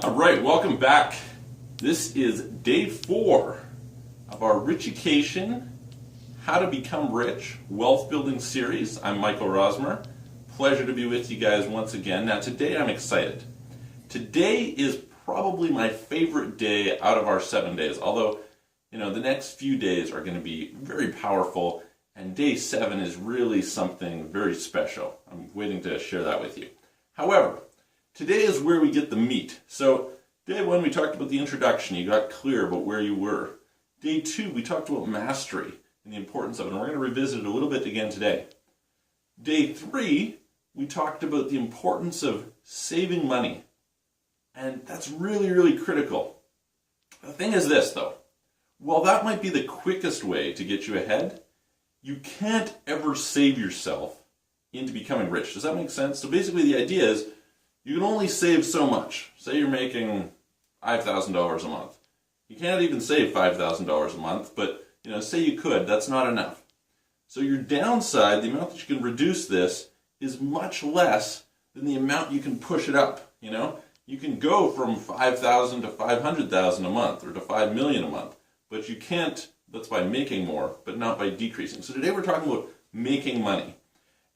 All right, welcome back. This is day 4 of our Richucation, How to Become Rich Wealth Building series. I'm Michael Rosmer. Pleasure to be with you guys once again. Now today I'm excited. Today is probably my favorite day out of our 7 days, although the next few days are going to be very powerful, and day 7 is really something very special. I'm waiting to share that with you. However, today is where we get the meat. So day 1 we talked about the introduction. You got clear about where you were. Day 2 we talked about mastery and the importance of it, and we're going to revisit it a little bit again today. Day 3 we talked about the importance of saving money, and that's really, really critical. The thing is this though, while that might be the quickest way to get you ahead, you can't ever save yourself into becoming rich. Does that make sense? So basically the idea is you can only save so much. Say you're making $5,000 a month. You can't even save $5,000 a month, but say you could, that's not enough. So your downside, the amount that you can reduce this, is much less than the amount you can push it up. You can go from $5,000 to $500,000 a month, or to $5 million a month, but you can't, that's by making more, but not by decreasing. So today we're talking about making money.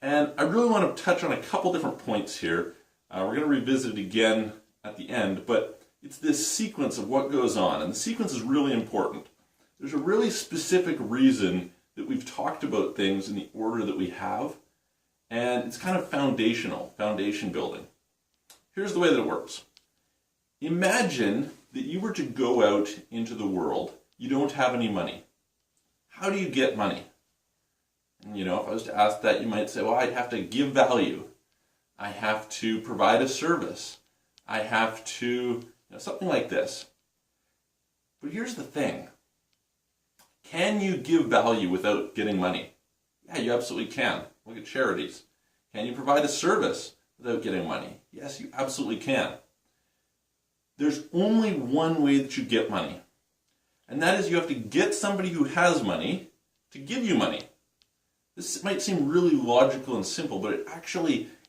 And I really want to touch on a couple different points here. We're going to revisit it again at the end, but it's this sequence of what goes on, and the sequence is really important. There's a really specific reason that we've talked about things in the order that we have, and it's kind of foundational, foundation building. Here's the way that it works. Imagine that you were to go out into the world, you don't have any money. How do you get money? And if I was to ask that, you might say, well, I'd have to give value. I have to provide a service. I have to, something like this. But here's the thing. Can you give value without getting money? Yeah, you absolutely can. Look at charities. Can you provide a service without getting money? Yes, you absolutely can. There's only one way that you get money. And that is you have to get somebody who has money to give you money. This might seem really logical and simple, but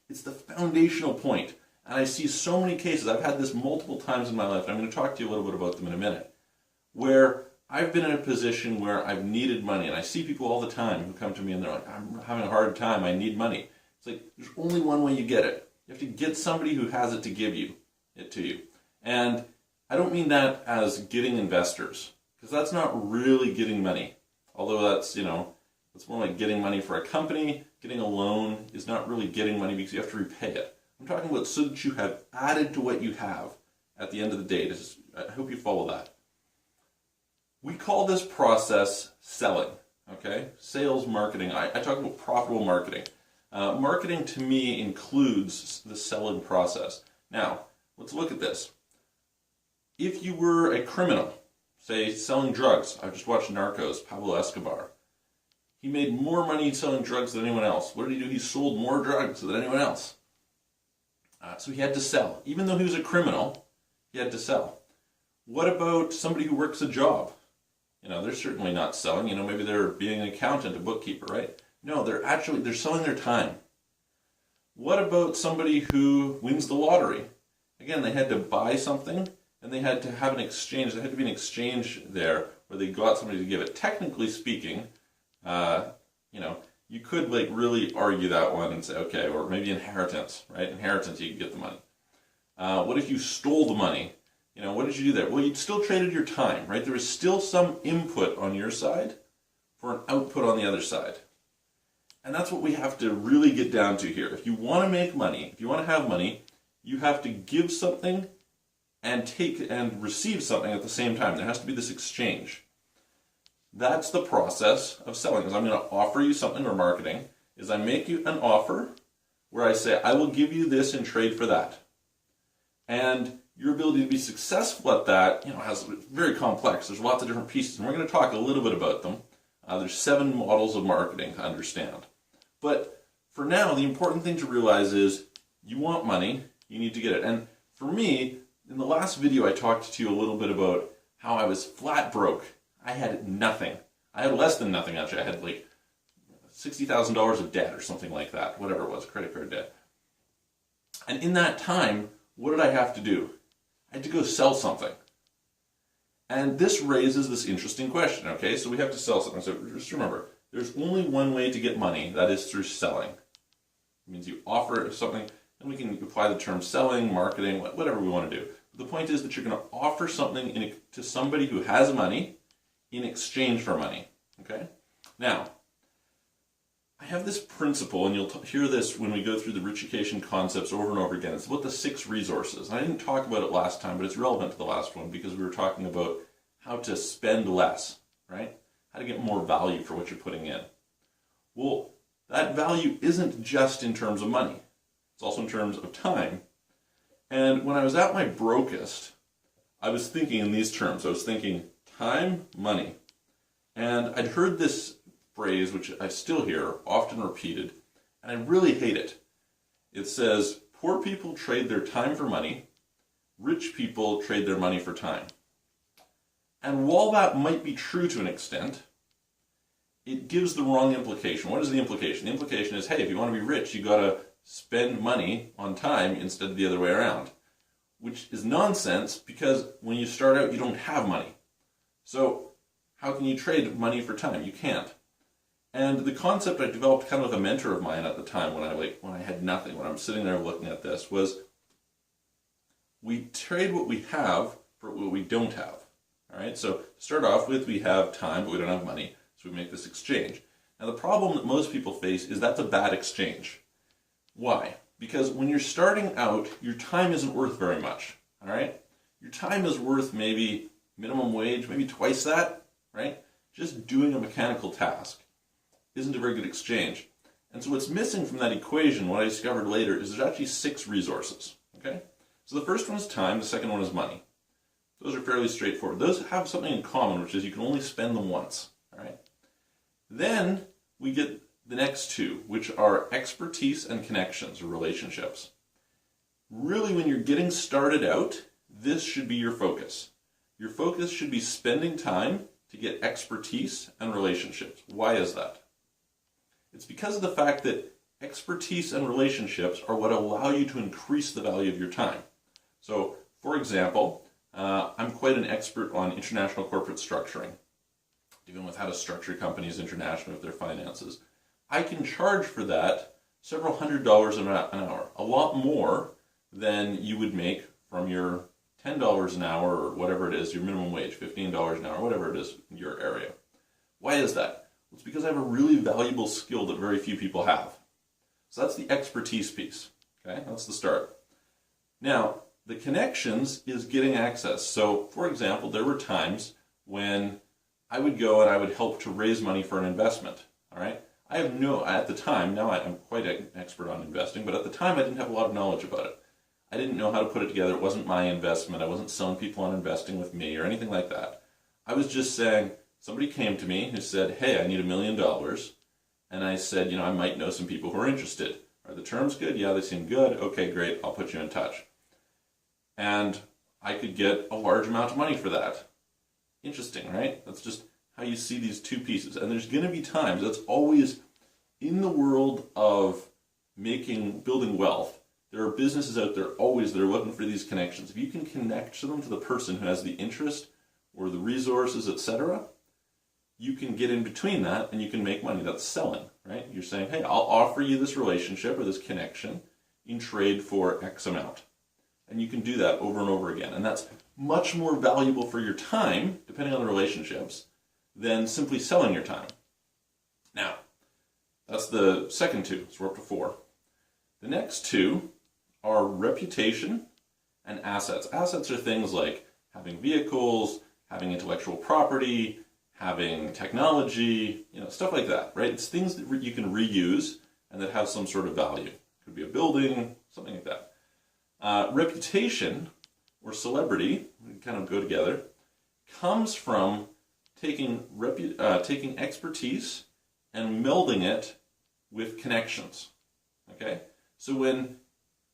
it's the foundational point. And I see so many cases, I've had this multiple times in my life, and I'm going to talk to you a little bit about them in a minute, where I've been in a position where I've needed money, and I see people all the time who come to me and they're like, I'm having a hard time, I need money. It's like, there's only one way you get it. You have to get somebody who has it to give it to you. And I don't mean that as getting investors, because that's not really getting money. Although that's, it's more like getting money for a company. Getting a loan is not really getting money because you have to repay it. I'm talking about so that you have added to what you have at the end of the day. I hope you follow that. We call this process selling, okay? Sales, marketing. I talk about profitable marketing. Marketing to me includes the selling process. Now, let's look at this. If you were a criminal, say selling drugs, I just watched Narcos, Pablo Escobar. He made more money selling drugs than anyone else. What did he do? He sold more drugs than anyone else. So he had to sell. Even though he was a criminal, he had to sell. What about somebody who works a job? They're certainly not selling. Maybe they're being an accountant, a bookkeeper, right? No, they're selling their time. What about somebody who wins the lottery? Again, they had to buy something, and they had to have an exchange. There had to be an exchange there where they got somebody to give it. Technically speaking, you could really argue that one and say, okay, or maybe inheritance, right? Inheritance, you can get the money. What if you stole the money? What did you do there? Well, you still traded your time, right? There was still some input on your side for an output on the other side. And that's what we have to really get down to here. If you want to make money, if you want to have money, you have to give something and take and receive something at the same time. There has to be this exchange. That's the process of selling. Is I'm going to offer you something, or marketing, is I make you an offer where I say, I will give you this in trade for that. And your ability to be successful at that, has very complex. There's lots of different pieces, and we're going to talk a little bit about them. There's 7 models of marketing to understand. But for now, the important thing to realize is you want money, you need to get it. And for me, in the last video, I talked to you a little bit about how I was flat broke. I had nothing. I had less than nothing, actually. I had like $60,000 of debt or something like that, whatever it was, credit card debt. And in that time, what did I have to do? I had to go sell something. And this raises this interesting question, okay? So we have to sell something. So just remember, there's only one way to get money, that is through selling. It means you offer something, and we can apply the term selling, marketing, whatever we want to do. The point is that you're going to offer something to somebody who has money in exchange for money, okay? Now, I have this principle, and you'll hear this when we go through the Richucation concepts over and over again. It's about the 6 resources. And I didn't talk about it last time, but it's relevant to the last one because we were talking about how to spend less, right? How to get more value for what you're putting in. Well, that value isn't just in terms of money. It's also in terms of time. And when I was at my brokest, I was thinking in these terms. I was thinking time, money. And I'd heard this phrase, which I still hear, often repeated, and I really hate it. It says, poor people trade their time for money, rich people trade their money for time. And while that might be true to an extent, it gives the wrong implication. What is the implication? The implication is, hey, if you want to be rich, you got to spend money on time instead of the other way around, which is nonsense because when you start out, you don't have money. So how can you trade money for time? You can't. And the concept I developed kind of with a mentor of mine at the time when I had nothing, when I'm sitting there looking at this, was we trade what we have for what we don't have. All right, so to start off with, we have time, but we don't have money, so we make this exchange. Now the problem that most people face is that's a bad exchange. Why? Because when you're starting out, your time isn't worth very much. All right, your time is worth maybe minimum wage, maybe twice that, right? Just doing a mechanical task isn't a very good exchange. And so what's missing from that equation, what I discovered later, is there's actually 6 resources, okay? So the first one is time, the second one is money. Those are fairly straightforward. Those have something in common, which is you can only spend them once, all right? Then we get the next 2, which are expertise and connections, or relationships. Really, when you're getting started out, this should be your focus. Your focus should be spending time to get expertise and relationships. Why is that? It's because of the fact that expertise and relationships are what allow you to increase the value of your time. So, for example, I'm quite an expert on international corporate structuring, dealing with how to structure companies internationally with their finances. I can charge for that several $100s an hour, a lot more than you would make from your $10 an hour or whatever it is, your minimum wage, $15 an hour, whatever it is in your area. Why is that? It's because I have a really valuable skill that very few people have. So that's the expertise piece, okay? That's the start. Now, the connections is getting access. So, for example, there were times when I would go and I would help to raise money for an investment, all right? At the time, now I'm quite an expert on investing, but at the time I didn't have a lot of knowledge about it. I didn't know how to put it together. It wasn't my investment. I wasn't selling people on investing with me or anything like that. I was just saying, somebody came to me who said, hey, I need $1 million. And I said, I might know some people who are interested. Are the terms good? Yeah, they seem good. Okay, great. I'll put you in touch. And I could get a large amount of money for that. Interesting, right? That's just how you see these 2 pieces. And there's going to be times, that's always in the world of building wealth, there are businesses out there always that are looking for these connections. If you can connect them to the person who has the interest or the resources, etc., you can get in between that and you can make money. That's selling, right? You're saying, hey, I'll offer you this relationship or this connection in trade for X amount. And you can do that over and over again. And that's much more valuable for your time, depending on the relationships, than simply selling your time. Now, that's the second 2, so we're up to 4. The next 2 are reputation and assets. Assets are things like having vehicles, having intellectual property, having technology, stuff like that, right? It's things that you can reuse and that have some sort of value. It could be a building, something like that. Reputation or celebrity, kind of go together, comes from taking expertise and melding it with connections, okay? So when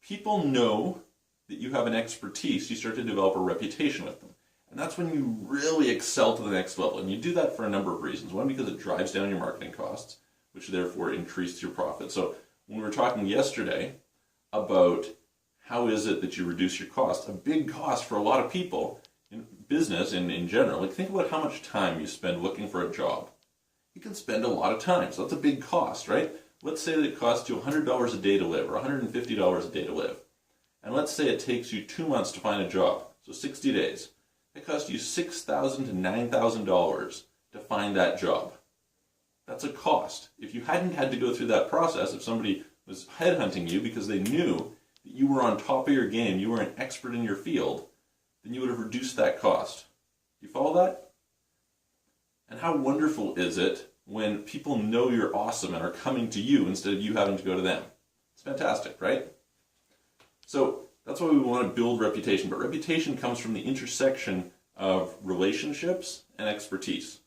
people know that you have an expertise, you start to develop a reputation with them. And that's when you really excel to the next level. And you do that for a number of reasons. One, because it drives down your marketing costs, which therefore increase your profit. So when we were talking yesterday about how is it that you reduce your cost? A big cost for a lot of people in business and in general. Like, think about how much time you spend looking for a job. You can spend a lot of time, so that's a big cost, right? Let's say that it costs you $100 a day to live or $150 a day to live. And let's say it takes you 2 months to find a job, so 60 days. It costs you $6,000 to $9,000 to find that job. That's a cost. If you hadn't had to go through that process, if somebody was headhunting you because they knew that you were on top of your game, you were an expert in your field, then you would have reduced that cost. Do you follow that? And how wonderful is it when people know you're awesome and are coming to you instead of you having to go to them? It's fantastic, right? So that's why we want to build reputation. But reputation comes from the intersection of relationships and expertise.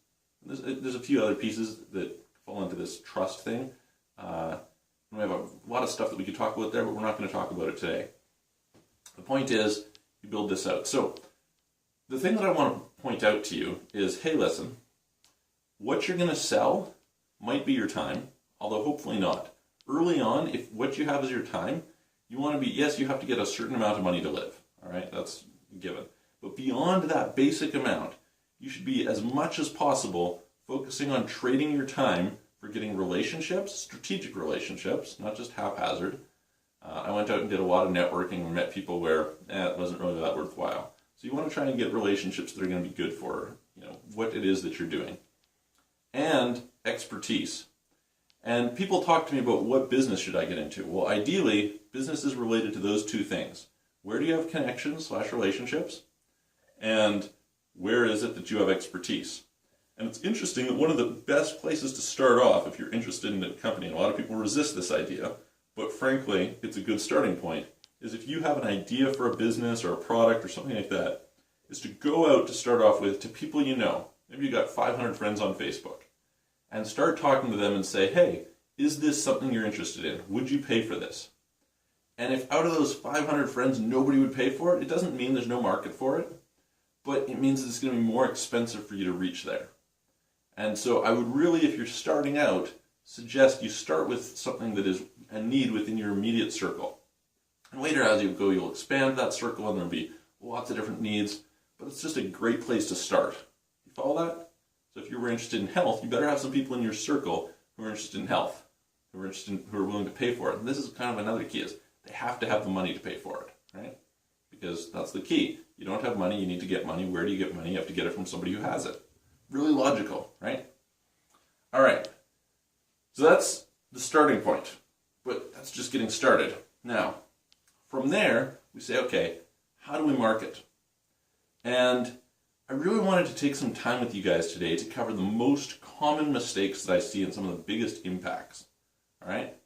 There's a few other pieces that fall into this trust thing. We have a lot of stuff that we could talk about there, but we're not going to talk about it today. The point is, you build this out. So the thing that I want to point out to you is, hey, listen, what you're going to sell might be your time, although hopefully not. Early on, if what you have is your time, you want to be, yes, you have to get a certain amount of money to live. All right, that's a given. But beyond that basic amount, you should be, as much as possible, focusing on trading your time for getting relationships, strategic relationships, not just haphazard. I went out and did a lot of networking and met people where it wasn't really that worthwhile. So you want to try and get relationships that are going to be good for what it is that you're doing. And expertise. And people talk to me about what business should I get into. Well, ideally, business is related to those two things. Where do you have connections/relationships? And where is it that you have expertise? And it's interesting that one of the best places to start off if you're interested in a company, and a lot of people resist this idea, but frankly, it's a good starting point, is if you have an idea for a business or a product or something like that, is to go out to start off with to people you know. Maybe you got 500 friends on Facebook, and start talking to them and say, hey, is this something you're interested in? Would you pay for this? And if out of those 500 friends nobody would pay for it, it doesn't mean there's no market for it, but it means it's going to be more expensive for you to reach there. And so I would really, if you're starting out, suggest you start with something that is a need within your immediate circle. And later as you go, you'll expand that circle and there'll be lots of different needs, but it's just a great place to start. You follow that? So if you were interested in health, you better have some people in your circle who are interested in health, who are willing to pay for it. And this is kind of another key, is they have to have the money to pay for it, right? Because that's the key. You don't have money, you need to get money. Where do you get money? You have to get it from somebody who has it. Really logical, right? All right. So that's the starting point, but that's just getting started. Now, from there, we say, okay, how do we market? And I really wanted to take some time with you guys today to cover the most common mistakes that I see and some of the biggest impacts. All right?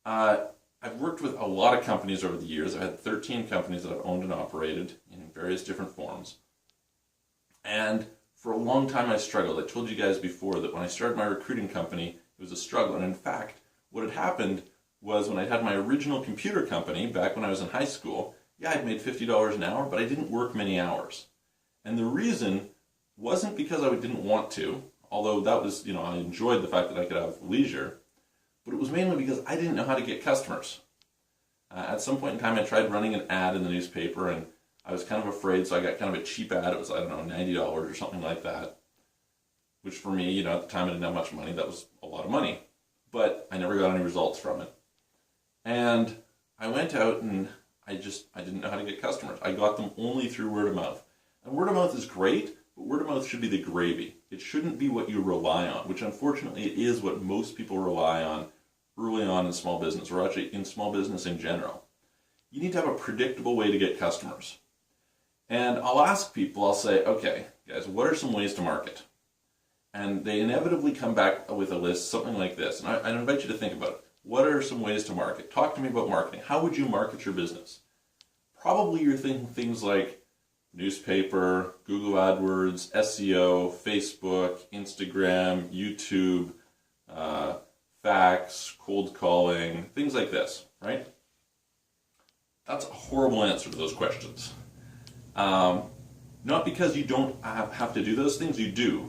I've worked with a lot of companies over the years. I've had 13 companies that I've owned and operated in various different forms. And for a long time I struggled. I told you guys before that when I started my recruiting company, it was a struggle. And in fact, what had happened was when I had my original computer company back when I was in high school, yeah, I'd made $50 an hour, but I didn't work many hours. And the reason wasn't because I didn't want to, although that was, I enjoyed the fact that I could have leisure, but it was mainly because I didn't know how to get customers. At some point in time, I tried running an ad in the newspaper, and I was kind of afraid, so I got kind of a cheap ad. It was, $90 or something like that, which for me, at the time I didn't have much money. That was a lot of money, but I never got any results from it. And I went out and I didn't know how to get customers. I got them only through word of mouth. And word of mouth is great, but word of mouth should be the gravy. It shouldn't be what you rely on, which unfortunately it is what most people rely on early on in small business, or actually in small business in general. You need to have a predictable way to get customers. And I'll ask people, I'll say, okay, guys, what are some ways to market? And they inevitably come back with a list, something like this. And I invite you to think about it. What are some ways to market? Talk to me about marketing. How would you market your business? Probably you're thinking things like newspaper, Google AdWords, SEO, Facebook, Instagram, YouTube, fax, cold calling, things like this, right? That's a horrible answer to those questions. Not because you don't have to do those things, you do.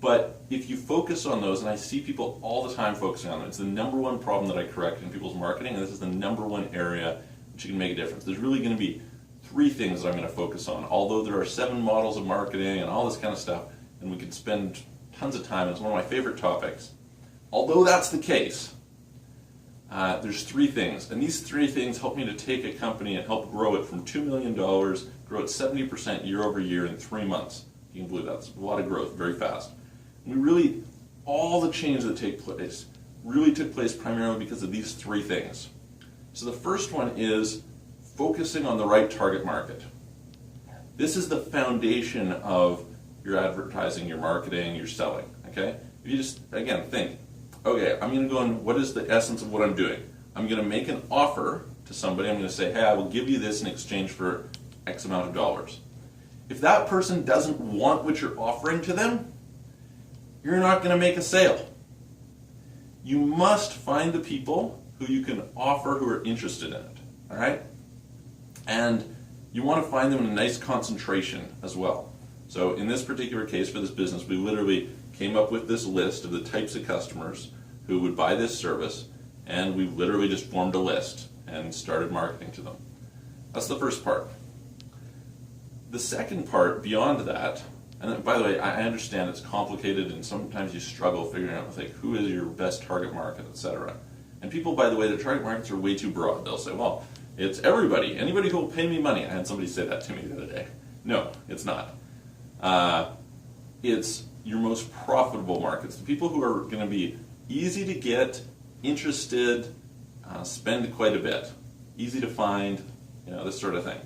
But if you focus on those, and I see people all the time focusing on them, it's the number one problem that I correct in people's marketing, and this is the number one area that you can make a difference. There's really going to be three things that I'm going to focus on, although there are 7 models of marketing and all this kind of stuff, and we could spend tons of time. It's one of my favorite topics. Although that's the case, there's 3 things, and these 3 things help me to take a company and help grow it from $2 million, grow it 70% year over year in 3 months. You can believe that's a lot of growth, very fast. And all the changes that take place really took place primarily because of these 3 things. So the first one is focusing on the right target market. This is the foundation of your advertising, your marketing, your selling, okay? If you just, again, think, okay, I'm going to go on, what is the essence of what I'm doing? I'm going to make an offer to somebody. I'm going to say, hey, I will give you this in exchange for X amount of dollars. If that person doesn't want what you're offering to them, you're not going to make a sale. You must find the people who you can offer who are interested in it, all right? And you want to find them in a nice concentration as well. So in this particular case for this business, we literally came up with this list of the types of customers who would buy this service, and we literally just formed a list and started marketing to them. That's the first part. The second part, beyond that, and by the way, I understand it's complicated and sometimes you struggle figuring out like who is your best target market, etc. And people, by the way, their target markets are way too broad. They'll say, well, it's everybody, anybody who will pay me money. I had somebody say that to me the other day. No, it's not. It's your most profitable markets, the people who are going to be easy to get, interested, spend quite a bit, easy to find, this sort of thing.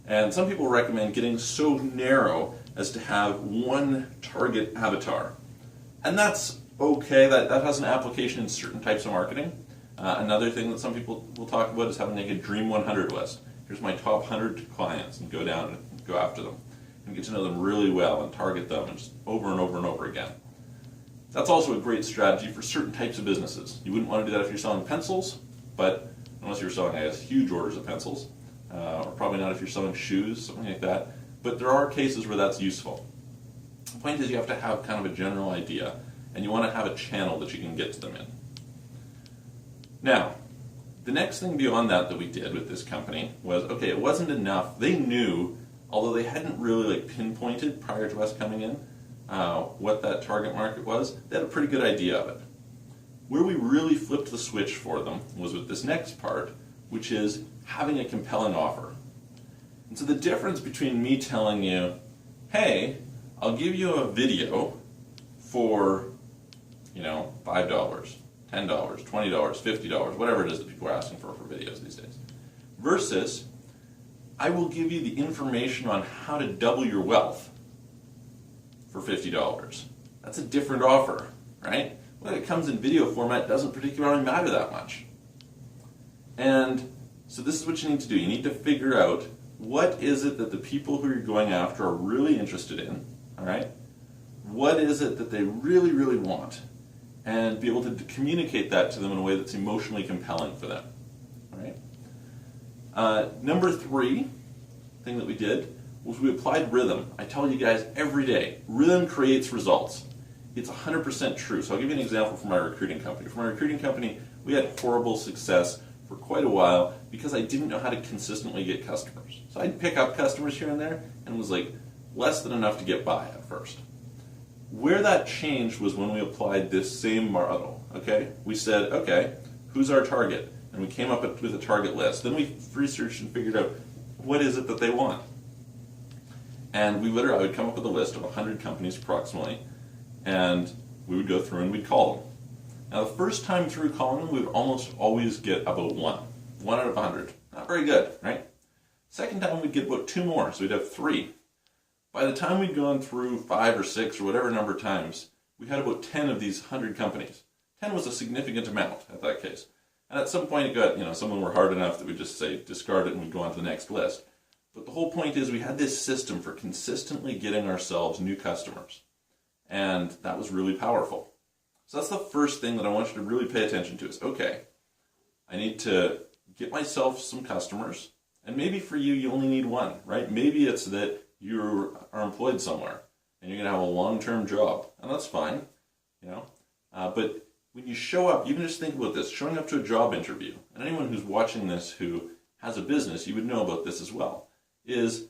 And some people recommend getting so narrow as to have one target avatar. And that's okay, that has an application in certain types of marketing. Another thing that some people will talk about is having like a Dream 100 list. Here's my top 100 clients, and go down and go after them. And get to know them really well and target them and just over and over and over again. That's also a great strategy for certain types of businesses. You wouldn't want to do that if you're selling pencils, but unless you're selling, I guess, huge orders of pencils. Or probably not if you're selling shoes, something like that. But there are cases where that's useful. The point is you have to have kind of a general idea, and you want to have a channel that you can get to them in. Now, the next thing beyond that we did with this company was, okay, it wasn't enough. They knew, although they hadn't really pinpointed prior to us coming in what that target market was, they had a pretty good idea of it. Where we really flipped the switch for them was with this next part, which is having a compelling offer. And so the difference between me telling you, hey, I'll give you a video for, $5, $10, $20, $50, whatever it is that people are asking for videos these days, versus I will give you the information on how to double your wealth for $50. That's a different offer, right? Whether it comes in video format doesn't particularly matter that much. And so this is what you need to do. You need to figure out what is it that the people who you're going after are really interested in, all right? What is it that they really, really want? And be able to communicate that to them in a way that's emotionally compelling for them, all right? Number 3 thing that we did was we applied rhythm. I tell you guys every day, rhythm creates results. It's 100% true. So I'll give you an example from my recruiting company. For my recruiting company, we had horrible success for quite a while because I didn't know how to consistently get customers. So I'd pick up customers here and there, and it was like less than enough to get by at first. Where that changed was when we applied this same model, okay? We said, okay, who's our target? And we came up with a target list. Then we researched and figured out what is it that they want. And I would come up with a list of 100 companies approximately, and we would go through and we'd call them. Now the first time through calling them, we would almost always get about 1 out of 100. Not very good, right? Second time we'd get about 2 more, so we'd have 3. By the time we'd gone through 5 or 6 or whatever number of times, we had about 10 of these 100 companies. 10 was a significant amount at that case. And at some point it got, some of them were hard enough that we'd just say discard it and we'd go on to the next list. But the whole point is we had this system for consistently getting ourselves new customers. And that was really powerful. So that's the first thing that I want you to really pay attention to is, okay, I need to get myself some customers. And maybe for you, you only need 1, right? Maybe it's that you are employed somewhere and you're going to have a long-term job. And that's fine, But when you show up, you can just think about this, showing up to a job interview. And anyone who's watching this who has a business, you would know about this as well, is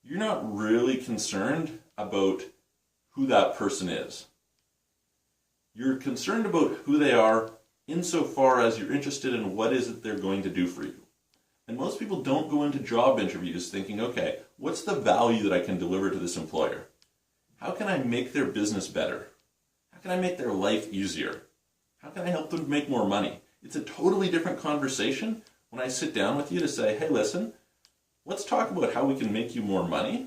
you're not really concerned about who that person is. You're concerned about who they are insofar as you're interested in what is it they're going to do for you. And most people don't go into job interviews thinking, okay, what's the value that I can deliver to this employer? How can I make their business better? How can I make their life easier? How can I help them make more money? It's a totally different conversation when I sit down with you to say, hey, listen, let's talk about how we can make you more money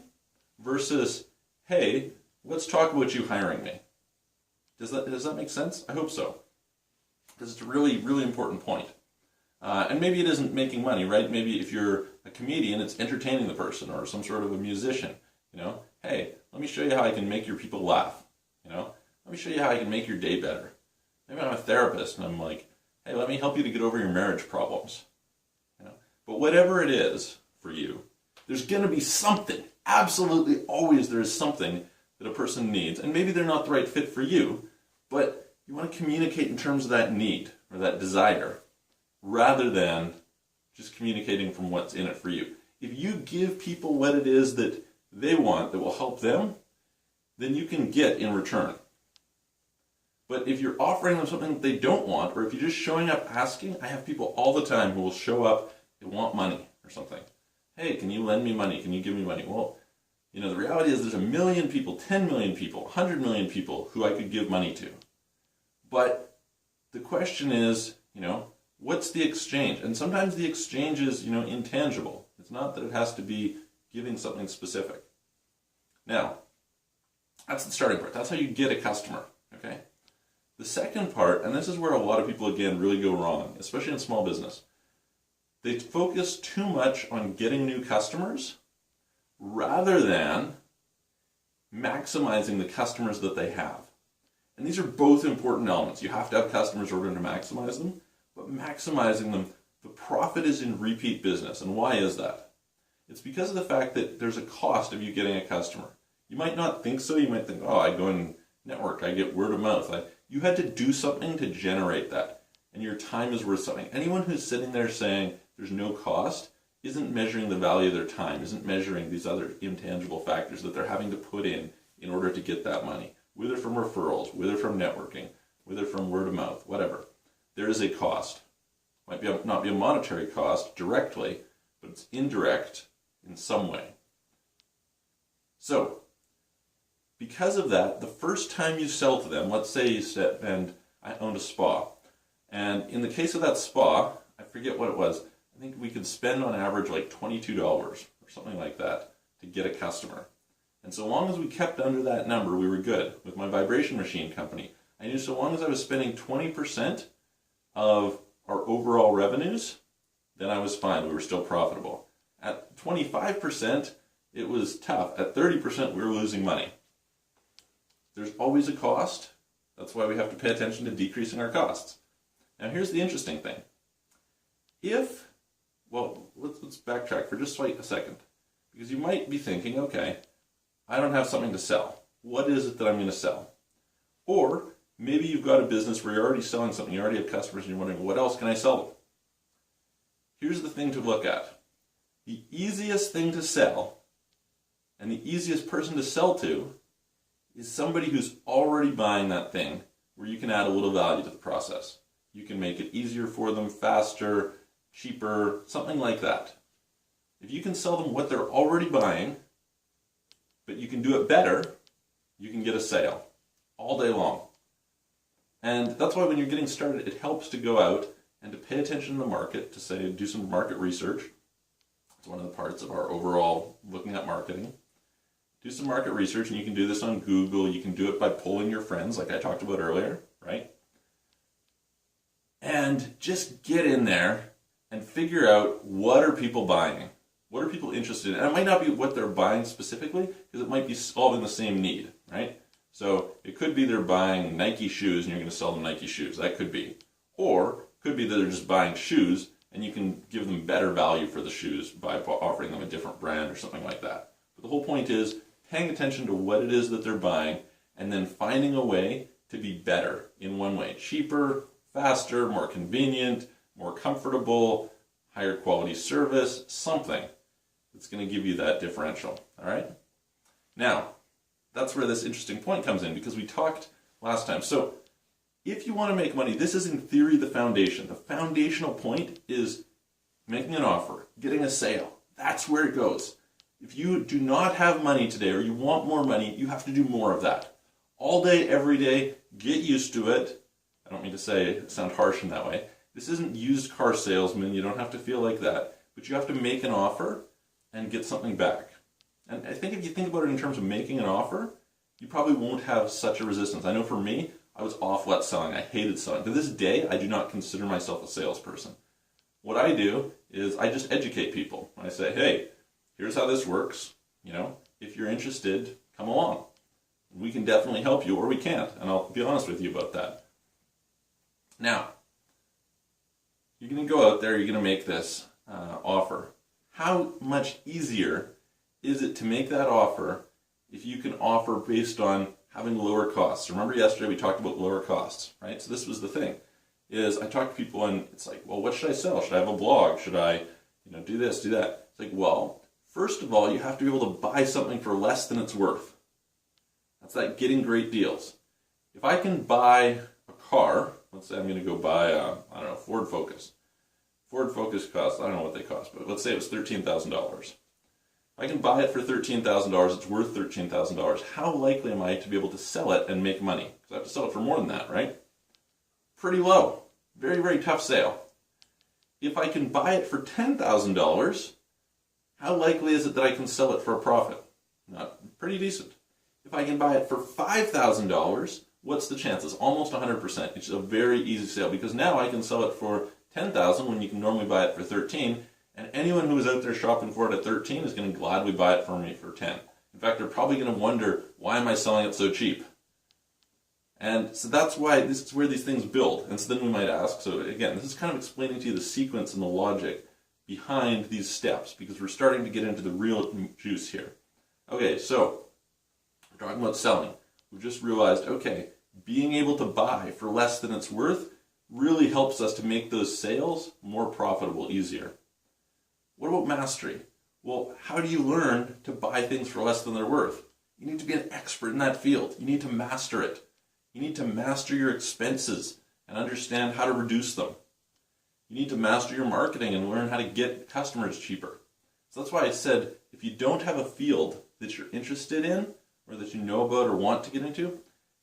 versus, hey, let's talk about you hiring me. Does that make sense? I hope so. Because it's a really, really important point. And maybe it isn't making money, right? Maybe if you're a comedian, it's entertaining the person, or some sort of a musician. Hey, let me show you how I can make your people laugh. Let me show you how I can make your day better. Maybe I'm a therapist and I'm like, hey, let me help you to get over your marriage problems. But whatever it is for you, there's going to be something. Absolutely always there is something that a person needs. And maybe they're not the right fit for you, but you want to communicate in terms of that need or that desire rather than just communicating from what's in it for you. If you give people what it is that they want that will help them, then you can get in return. But if you're offering them something that they don't want, or if you're just showing up asking, I have people all the time who will show up, they want money or something. Hey, can you lend me money? Can you give me money? Well, the reality is there's 1 million people, 10 million people, 100 million people who I could give money to. But the question is, what's the exchange? And sometimes the exchange is, intangible. It's not that it has to be giving something specific. Now, that's the starting part. That's how you get a customer, okay? The second part, and this is where a lot of people, again, really go wrong, especially in small business. They focus too much on getting new customers rather than maximizing the customers that they have. And these are both important elements. You have to have customers in order to maximize them, but maximizing them, the profit is in repeat business. And why is that? It's because of the fact that there's a cost of you getting a customer. You might not think so. You might think, oh, I go and network, I get word of mouth. You had to do something to generate that. And your time is worth something. Anyone who's sitting there saying there's no cost isn't measuring the value of their time, isn't measuring these other intangible factors that they're having to put in order to get that money. Whether from referrals, whether from networking, whether from word of mouth, whatever. There is a cost. Might not be a monetary cost directly, but it's indirect in some way. So, because of that, the first time you sell to them, let's say you said, and I owned a spa. And in the case of that spa, I forget what it was. I think we could spend on average like $22 or something like that to get a customer. And so long as we kept under that number, we were good. With my vibration machine company, I knew so long as I was spending 20% of our overall revenues, then I was fine. We were still profitable. At 25%, it was tough. At 30%, we were losing money. There's always a cost. That's why we have to pay attention to decreasing our costs. Now here's the interesting thing. Let's backtrack for just a second. Because you might be thinking, okay, I don't have something to sell. What is it that I'm going to sell? Or maybe you've got a business where you're already selling something, you already have customers, and you're wondering, what else can I sell them? Here's the thing to look at. The easiest thing to sell, and the easiest person to sell to, is somebody who's already buying that thing, where you can add a little value to the process. You can make it easier for them, faster, cheaper, something like that. If you can sell them what they're already buying, but you can do it better, you can get a sale all day long. And that's why when you're getting started, it helps to go out and to pay attention to the market, to do some market research. It's one of the parts of our overall looking at marketing. Do some market research, and you can do this on Google. You can do it by polling your friends, like I talked about earlier, right? And just get in there and figure out, what are people buying? What are people interested in? And it might not be what they're buying specifically, because it might be solving the same need, right? So it could be they're buying Nike shoes and you're going to sell them Nike shoes. That could be. Or it could be that they're just buying shoes and you can give them better value for the shoes by offering them a different brand or something like that. But the whole point is paying attention to what it is that they're buying and then finding a way to be better in one way. Cheaper, faster, more convenient, more comfortable, higher quality service, something that's going to give you that differential, all right? Now, that's where this interesting point comes in, because we talked last time. So if you want to make money, this is in theory the foundation. The foundational point is making an offer, getting a sale. That's where it goes. If you do not have money today, or you want more money, you have to do more of that. All day, every day, get used to it. I don't mean to sound harsh in that way. This isn't used car salesman. You don't have to feel like that. But you have to make an offer and get something back. And I think if you think about it in terms of making an offer, you probably won't have such a resistance. I know for me, I was awful at selling. I hated selling. To this day, I do not consider myself a salesperson. What I do is I just educate people. I say, hey, here's how this works. If you're interested, come along. We can definitely help you, or we can't. And I'll be honest with you about that. Now, you're going to go out there, you're going to make this offer. How much easier is it to make that offer if you can offer based on having lower costs? Remember yesterday we talked about lower costs, right? So this was the thing, is I talk to people and it's like, well, what should I sell? Should I have a blog? Should I, do this, do that? It's like, well, first of all, you have to be able to buy something for less than it's worth. That's that getting great deals. If I can buy a car, let's say I'm going to go buy a, Ford Focus. Ford Focus costs, I don't know what they cost, but let's say it was $13,000. If I can buy it for $13,000, it's worth $13,000. How likely am I to be able to sell it and make money? Because I have to sell it for more than that, right? Pretty low. Very, very tough sale. If I can buy it for $10,000, how likely is it that I can sell it for a profit? Not pretty decent. If I can buy it for $5,000, what's the chances? Almost 100%. It's a very easy sale, because now I can sell it for $10,000 when you can normally buy it for $13,000. And anyone who is out there shopping for it at $13,000 is going to gladly buy it from me for $10,000. In fact, they're probably going to wonder, why am I selling it so cheap? And so that's why this is where these things build. And so then we might ask, so again, this is kind of explaining to you the sequence and the logic behind these steps, because we're starting to get into the real juice here. Okay, so we're talking about selling. We've just realized, okay, being able to buy for less than it's worth really helps us to make those sales more profitable, easier. What about mastery? Well, how do you learn to buy things for less than they're worth? You need to be an expert in that field. You need to master it. You need to master your expenses and understand how to reduce them. You need to master your marketing and learn how to get customers cheaper. So that's why I said, if you don't have a field that you're interested in, or that you know about or want to get into,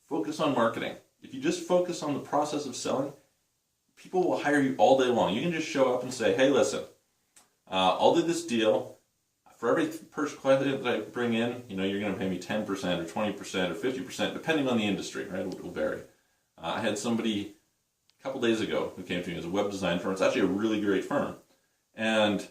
focus on marketing. If you just focus on the process of selling, people will hire you all day long. You can just show up and say, hey, listen, I'll do this deal. For every client that I bring in, you're going to pay me 10% or 20% or 50%, depending on the industry, right? It will vary. I had somebody a couple days ago who came to me as a web design firm. It's actually a really great firm. And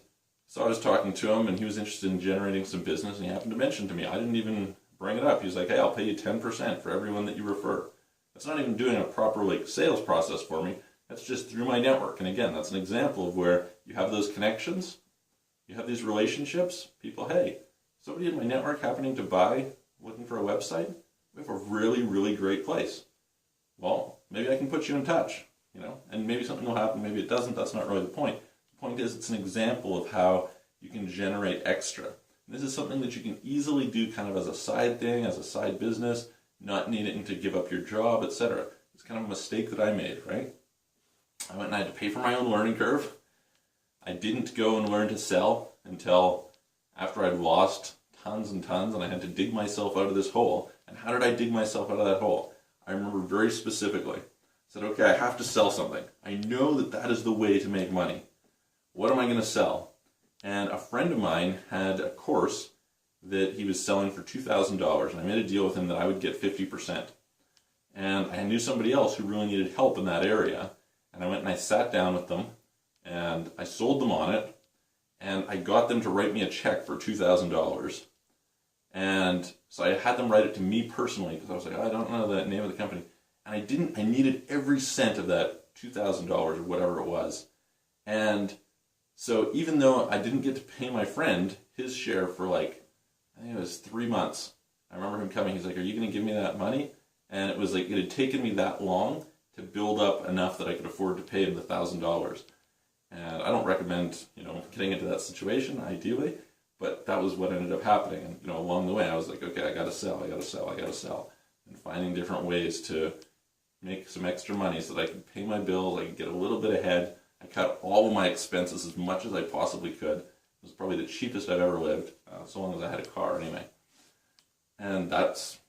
so I was talking to him, and he was interested in generating some business, and he happened to mention to me, I didn't even bring it up. He was like, hey, I'll pay you 10% for everyone that you refer. That's not even doing a proper sales process for me. That's just through my network. And again, that's an example of where you have those connections, you have these relationships, people, hey, somebody in my network happening to buy, looking for a website, we have a really, really great place. Well, maybe I can put you in touch, and maybe something will happen, maybe it doesn't, that's not really the point. The point is, it's an example of how you can generate extra. And this is something that you can easily do kind of as a side thing, as a side business, not needing to give up your job, etc. It's kind of a mistake that I made, right? I went and I had to pay for my own learning curve. I didn't go and learn to sell until after I'd lost tons and tons, and I had to dig myself out of this hole. And how did I dig myself out of that hole? I remember very specifically. I said, okay, I have to sell something. I know that that is the way to make money. What am I going to sell? And a friend of mine had a course that he was selling for $2,000, and I made a deal with him that I would get 50%. And I knew somebody else who really needed help in that area, and I went and I sat down with them, and I sold them on it, and I got them to write me a check for $2,000. And so I had them write it to me personally, because I was like, I don't know the name of the company. And I needed every cent of that $2,000 or whatever it was. And so even though I didn't get to pay my friend his share for I think it was 3 months. I remember him coming, he's like, are you going to give me that money? And it was it had taken me that long to build up enough that I could afford to pay him the $1,000. And I don't recommend, getting into that situation ideally, but that was what ended up happening. And, along the way I was like, okay, I gotta sell, and finding different ways to make some extra money so that I could pay my bills, I could get a little bit ahead. I cut all of my expenses as much as I possibly could. It was probably the cheapest I've ever lived, so long as I had a car anyway. And that's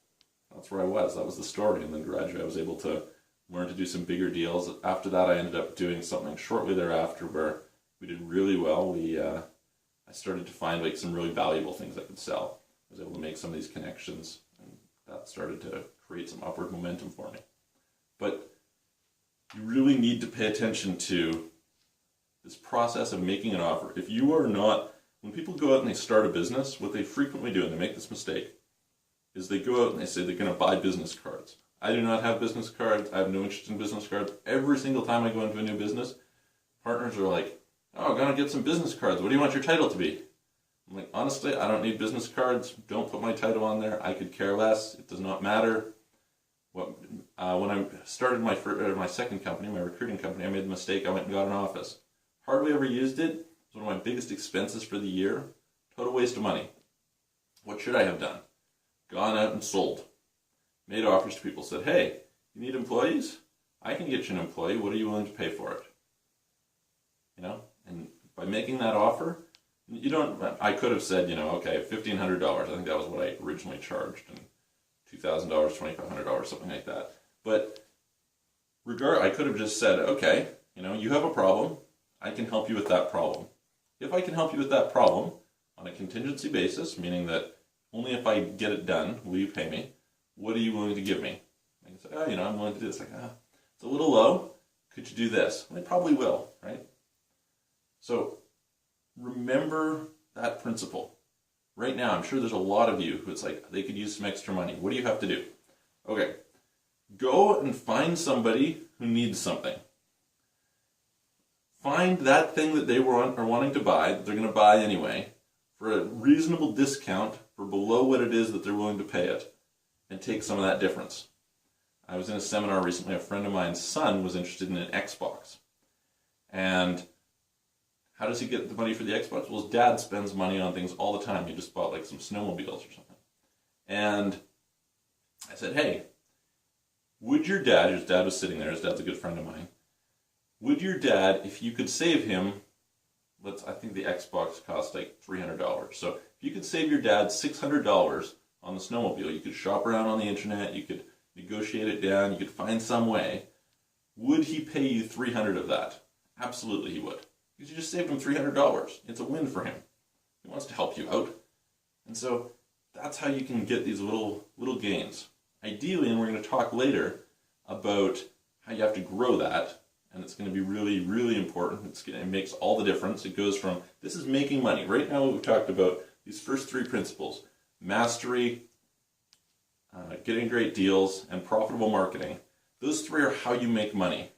where I was. That was the story. And then gradually I was able to learn to do some bigger deals. After that, I ended up doing something shortly thereafter where we did really well. I started to find like some really valuable things I could sell. I was able to make some of these connections, and that started to create some upward momentum for me. But you really need to pay attention to this process of making an offer. If you are not, when people go out and they start a business, what they frequently do, and they make this mistake, is they go out and they say they're going to buy business cards. I do not have business cards. I have no interest in business cards. Every single time I go into a new business, partners are like, oh, I'm going to get some business cards. What do you want your title to be? I'm like, honestly, I don't need business cards. Don't put my title on there. I could care less. It does not matter. When I started my second company, my recruiting company, I made the mistake. I went and got an office. Hardly ever used it. It was one of my biggest expenses for the year. Total waste of money. What should I have done? Gone out and sold. Made offers to people. Said, hey, you need employees? I can get you an employee. What are you willing to pay for it? And by making that offer, I could have said, okay, $1,500. I think that was what I originally charged. And $2,000, $2,500, something like that. But I could have just said, okay, you have a problem. I can help you with that problem. If I can help you with that problem on a contingency basis, meaning that only if I get it done will you pay me, what are you willing to give me? I can say, I'm willing to do this. It's a little low. Could you do this? And they probably will, right? So remember that principle. Right now, I'm sure there's a lot of you who it's like they could use some extra money. What do you have to do? Okay, go and find somebody who needs something. Find that thing that they are wanting to buy, that they're going to buy anyway, for a reasonable discount for below what it is that they're willing to pay it, and take some of that difference. I was in a seminar recently. A friend of mine's son was interested in an Xbox. And how does he get the money for the Xbox? Well, his dad spends money on things all the time. He just bought like some snowmobiles or something. And I said, hey, would your dad, his dad was sitting there, his dad's a good friend of mine, would your dad, if you could save him, I think the Xbox cost like $300. So if you could save your dad $600 on the snowmobile, you could shop around on the internet, you could negotiate it down, you could find some way, would he pay you $300 of that? Absolutely he would. Because you just saved him $300. It's a win for him. He wants to help you out. And so that's how you can get these little gains. Ideally, and we're going to talk later about how you have to grow that, and it's going to be really, really important. It makes all the difference. It goes from, this is making money. Right now what we've talked about, these first three principles, mastery, getting great deals, and profitable marketing. Those three are how you make money.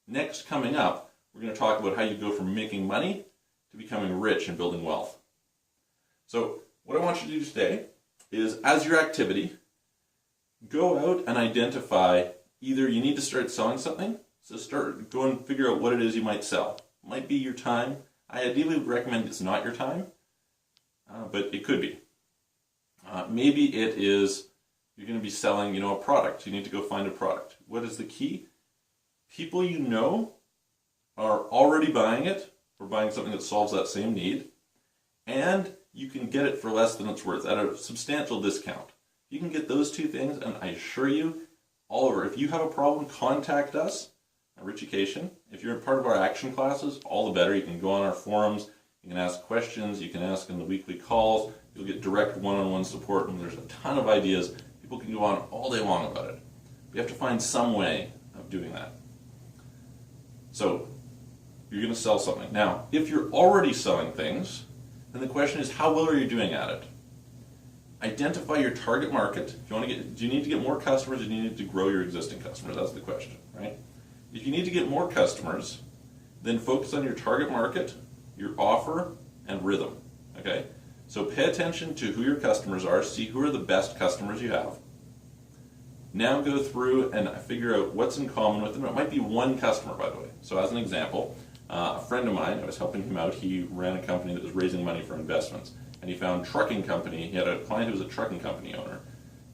Next, coming up, we're going to talk about how you go from making money to becoming rich and building wealth. So what I want you to do today is, as your activity, go out and identify, either you need to start selling something, so go and figure out what it is you might sell. It might be your time. I ideally would recommend it's not your time, but it could be. Maybe it is you're going to be selling, a product. You need to go find a product. What is the key? People you know are already buying it, or buying something that solves that same need, and you can get it for less than it's worth at a substantial discount. You can get those two things, and I assure you, Oliver, if you have a problem, contact us at Richucation. If you're a part of our action classes, all the better. You can go on our forums, you can ask questions, you can ask in the weekly calls, you'll get direct one-on-one support, and there's a ton of ideas. People can go on all day long about it. We have to find some way of doing that. So, you're going to sell something. Now, if you're already selling things, then the question is, how well are you doing at it? Identify your target market. If you want to do you need to get more customers, or do you need to grow your existing customers? That's the question, right? If you need to get more customers, then focus on your target market, your offer, and rhythm, okay? So pay attention to who your customers are, see who are the best customers you have. Now go through and figure out what's in common with them. It might be one customer, by the way. So as an example, A friend of mine, I was helping him out, he ran a company that was raising money for investments. And he found trucking company, he had a client who was a trucking company owner.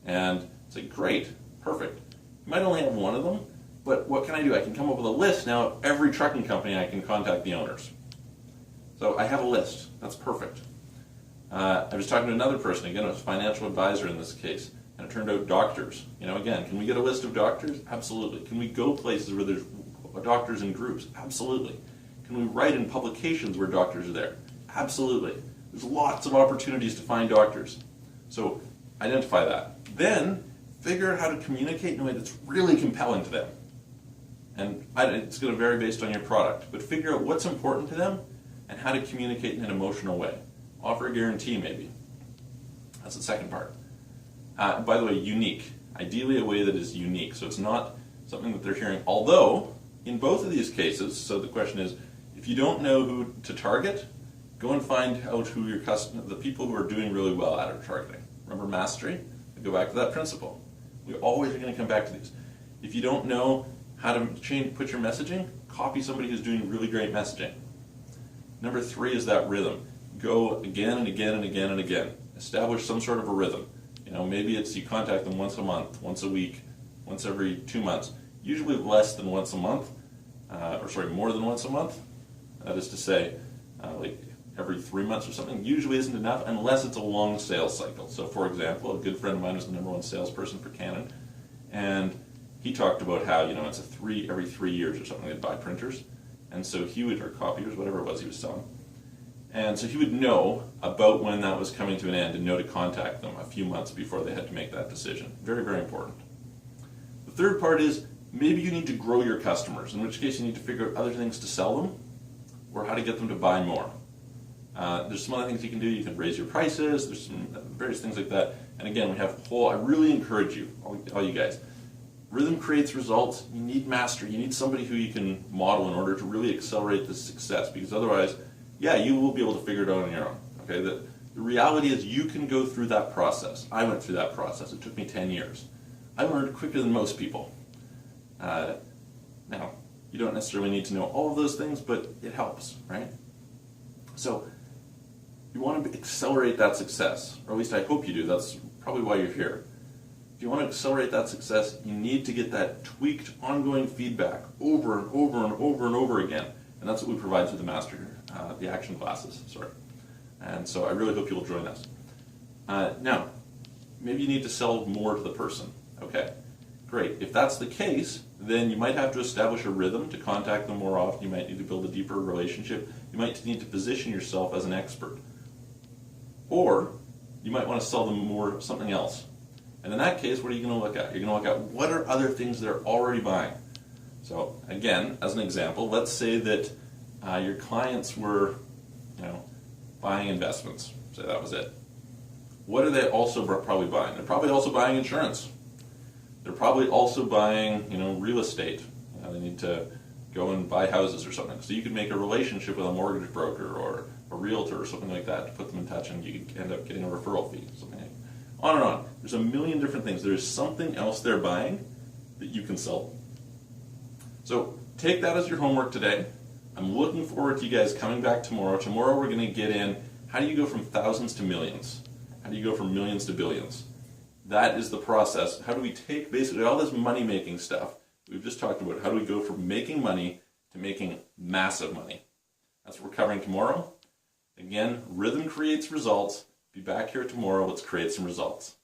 And it's like, great, perfect. You might only have one of them, but what can I do? I can come up with a list now of every trucking company I can contact the owners. So I have a list, that's perfect. I was talking to another person, again, it was a financial advisor in this case, and it turned out doctors. Again, can we get a list of doctors? Absolutely. Can we go places where there's doctors in groups? Absolutely. Can we write in publications where doctors are there? Absolutely. There's lots of opportunities to find doctors. So identify that. Then figure out how to communicate in a way that's really compelling to them. And it's going to vary based on your product, but figure out what's important to them and how to communicate in an emotional way. Offer a guarantee, maybe. That's the second part. By the way, unique. Ideally a way that is unique, so it's not something that they're hearing. Although, in both of these cases, so the question is, if you don't know who to target, go and find out who your the people who are doing really well at are targeting. Remember mastery? Go back to that principle. We always are going to come back to these. If you don't know how to put your messaging, copy somebody who's doing really great messaging. Number 3 is that rhythm. Go again and again and again and again. Establish some sort of a rhythm. Maybe it's you contact them once a month, once a week, once every 2 months. Usually less than once a month, more than once a month. That is to say, like every 3 months or something, usually isn't enough unless it's a long sales cycle. So for example, a good friend of mine was the #1 salesperson for Canon, and he talked about how, it's every 3 years or something they'd buy printers, and so he would, or copiers, whatever it was he was selling. And so he would know about when that was coming to an end and know to contact them a few months before they had to make that decision. Very, very important. The third part is maybe you need to grow your customers, in which case you need to figure out other things to sell them or how to get them to buy more. There's some other things you can do. You can raise your prices. There's some various things like that. And again, we have I really encourage you, all you guys, rhythm creates results. You need mastery. You need somebody who you can model in order to really accelerate this success, because otherwise, yeah, you will be able to figure it out on your own. Okay, the reality is you can go through that process. I went through that process. It took me 10 years. I learned quicker than most people. Now, you don't necessarily need to know all of those things, but it helps, right? So you want to accelerate that success, or at least I hope you do. That's probably why you're here. If you want to accelerate that success, you need to get that tweaked, ongoing feedback over and over and over and over again. And that's what we provide through the action classes. And so I really hope you'll join us. Now, maybe you need to sell more to the person. Okay, great. If that's the case, then you might have to establish a rhythm to contact them more often. You might need to build a deeper relationship. You might need to position yourself as an expert. Or you might want to sell them more something else. And in that case, what are you going to look at? You're going to look at what are other things they're already buying. So again, as an example, let's say that your clients were, buying investments. Say that was it. What are they also probably buying? They're probably also buying insurance. They're probably also buying, real estate. They need to go and buy houses or something. So you could make a relationship with a mortgage broker or a realtor or something like that to put them in touch, and you could end up getting a referral fee, something like that. On and on. There's a million different things. There's something else they're buying that you can sell. So take that as your homework today. I'm looking forward to you guys coming back tomorrow. Tomorrow we're going to get in, how do you go from thousands to millions? How do you go from millions to billions? That is the process. How do we take basically all this money-making stuff we've just talked about? How do we go from making money to making massive money? That's what we're covering tomorrow. Again, rhythm creates results. Be back here tomorrow. Let's create some results.